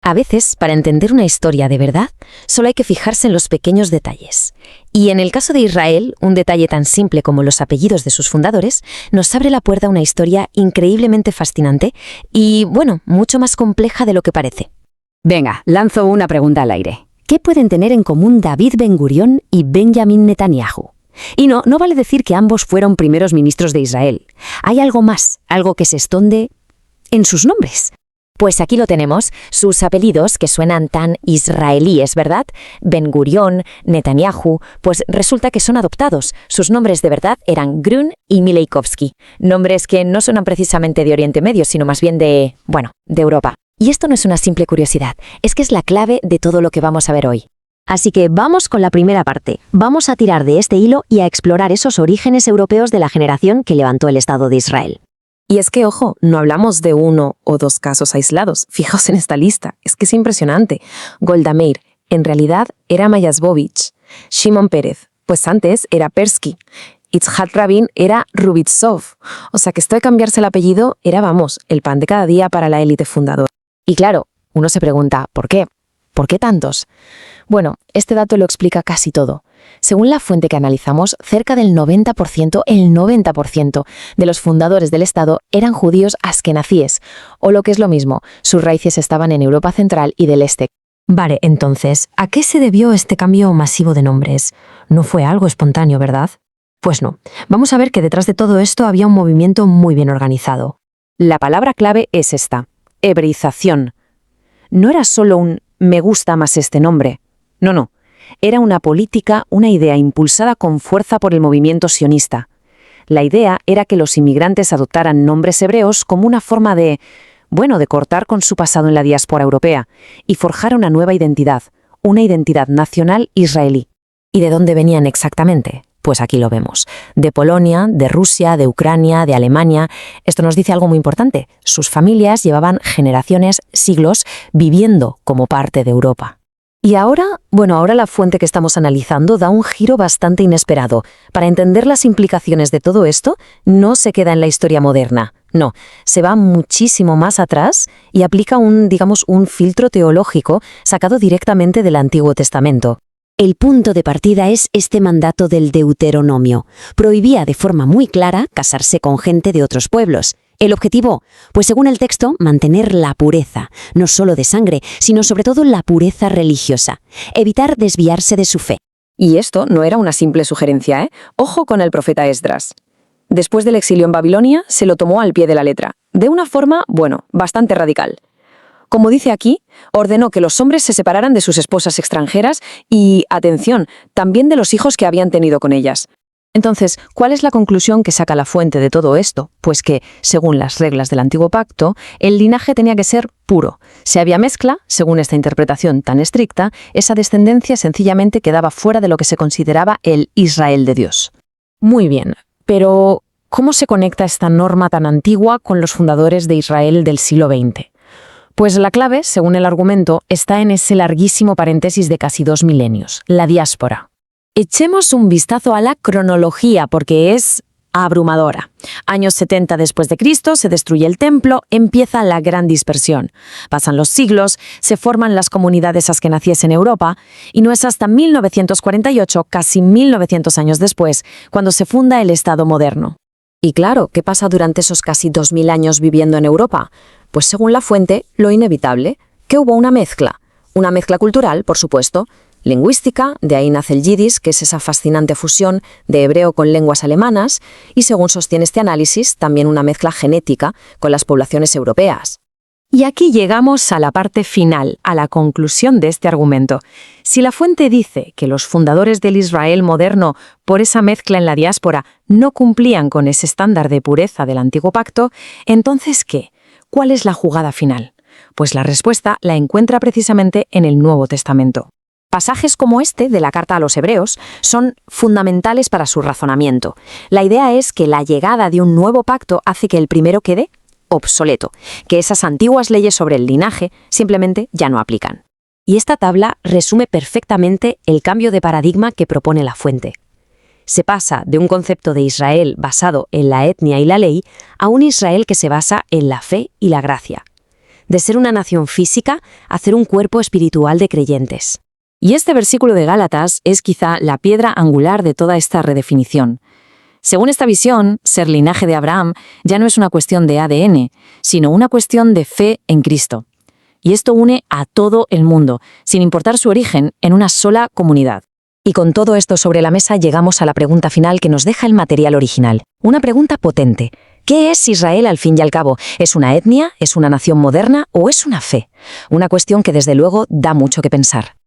A veces, para entender una historia de verdad, solo hay que fijarse en los pequeños detalles. Y en el caso de Israel, un detalle tan simple como los apellidos de sus fundadores nos abre la puerta a una historia increíblemente fascinante y, bueno, mucho más compleja de lo que parece. Venga, lanzo una pregunta al aire. ¿Qué pueden tener en común David Ben Gurión y Benjamin Netanyahu? Y no vale decir que ambos fueron primeros ministros de Israel. Hay algo más, algo que se esconde en sus nombres. Pues aquí lo tenemos, sus apellidos que suenan tan israelíes, ¿verdad? Ben Gurión, Netanyahu, pues resulta que son adoptados. Sus nombres de verdad eran Grun y Mileikovsky, nombres que no suenan precisamente de Oriente Medio, sino más bien de Europa. Y esto no es una simple curiosidad, es que es la clave de todo lo que vamos a ver hoy. Así que vamos con la primera parte. Vamos a tirar de este hilo y a explorar esos orígenes europeos de la generación que levantó el Estado de Israel. Y es que, ojo, no hablamos de uno o dos casos aislados. Fijaos en esta lista, es que es impresionante. Golda Meir, en realidad, era Mayasbovich. Shimon Peres, pues antes era Persky. Itzhak Rabin era Rubitsov. O sea que esto de cambiarse el apellido era, el pan de cada día para la élite fundadora. Y claro, uno se pregunta, ¿por qué? ¿Por qué tantos? Bueno, este dato lo explica casi todo. Según la fuente que analizamos, cerca del 90% de los fundadores del Estado eran judíos askenazíes, o lo que es lo mismo, sus raíces estaban en Europa Central y del Este. Vale, entonces, ¿a qué se debió este cambio masivo de nombres? No fue algo espontáneo, ¿verdad? Pues no. Vamos a ver que detrás de todo esto había un movimiento muy bien organizado. La palabra clave es esta: hebreización. No era solo un «me gusta más este nombre». No. Era una política, una idea impulsada con fuerza por el movimiento sionista. La idea era que los inmigrantes adoptaran nombres hebreos como una forma de cortar con su pasado en la diáspora europea y forjar una nueva identidad, una identidad nacional israelí. ¿Y de dónde venían exactamente? Pues aquí lo vemos. De Polonia, de Rusia, de Ucrania, de Alemania. Esto nos dice algo muy importante. Sus familias llevaban generaciones, siglos, viviendo como parte de Europa. Y ahora la fuente que estamos analizando da un giro bastante inesperado. Para entender las implicaciones de todo esto, no se queda en la historia moderna. No, se va muchísimo más atrás y aplica un filtro teológico sacado directamente del Antiguo Testamento. El punto de partida es este mandato del Deuteronomio. Prohibía de forma muy clara casarse con gente de otros pueblos. ¿El objetivo? Pues según el texto, mantener la pureza, no solo de sangre, sino sobre todo la pureza religiosa. Evitar desviarse de su fe. Y esto no era una simple sugerencia, ¿eh? Ojo con el profeta Esdras. Después del exilio en Babilonia, se lo tomó al pie de la letra, de una forma, bastante radical. Como dice aquí, ordenó que los hombres se separaran de sus esposas extranjeras y, atención, también de los hijos que habían tenido con ellas. Entonces, ¿cuál es la conclusión que saca la fuente de todo esto? Pues que, según las reglas del Antiguo Pacto, el linaje tenía que ser puro. Si había mezcla, según esta interpretación tan estricta, esa descendencia sencillamente quedaba fuera de lo que se consideraba el Israel de Dios. Muy bien, pero ¿cómo se conecta esta norma tan antigua con los fundadores de Israel del siglo XX? Pues la clave, según el argumento, está en ese larguísimo paréntesis de casi 2 milenios, la diáspora. Echemos un vistazo a la cronología porque es abrumadora. Años 70 después de Cristo, se destruye el templo, empieza la gran dispersión. Pasan los siglos, se forman las comunidades askenazíes en Europa y no es hasta 1948, casi 1900 años después, cuando se funda el Estado moderno. Y claro, ¿qué pasa durante esos casi 2000 años viviendo en Europa? Pues según la fuente, lo inevitable, que hubo una mezcla cultural, por supuesto, lingüística, de ahí nace el yiddish, que es esa fascinante fusión de hebreo con lenguas alemanas, y según sostiene este análisis, también una mezcla genética con las poblaciones europeas. Y aquí llegamos a la parte final, a la conclusión de este argumento. Si la fuente dice que los fundadores del Israel moderno, por esa mezcla en la diáspora, no cumplían con ese estándar de pureza del Antiguo Pacto, ¿entonces qué? ¿Cuál es la jugada final? Pues la respuesta la encuentra precisamente en el Nuevo Testamento. Pasajes como este de la Carta a los Hebreos son fundamentales para su razonamiento. La idea es que la llegada de un nuevo pacto hace que el primero quede obsoleto, que esas antiguas leyes sobre el linaje simplemente ya no aplican. Y esta tabla resume perfectamente el cambio de paradigma que propone la fuente. Se pasa de un concepto de Israel basado en la etnia y la ley a un Israel que se basa en la fe y la gracia. de ser una nación física a ser un cuerpo espiritual de creyentes. Y este versículo de Gálatas es quizá la piedra angular de toda esta redefinición. Según esta visión, ser linaje de Abraham ya no es una cuestión de ADN, sino una cuestión de fe en Cristo. Y esto une a todo el mundo, sin importar su origen, en una sola comunidad. Y con todo esto sobre la mesa llegamos a la pregunta final que nos deja el material original. Una pregunta potente. ¿Qué es Israel al fin y al cabo? ¿Es una etnia? ¿Es una nación moderna? ¿O es una fe? Una cuestión que desde luego da mucho que pensar.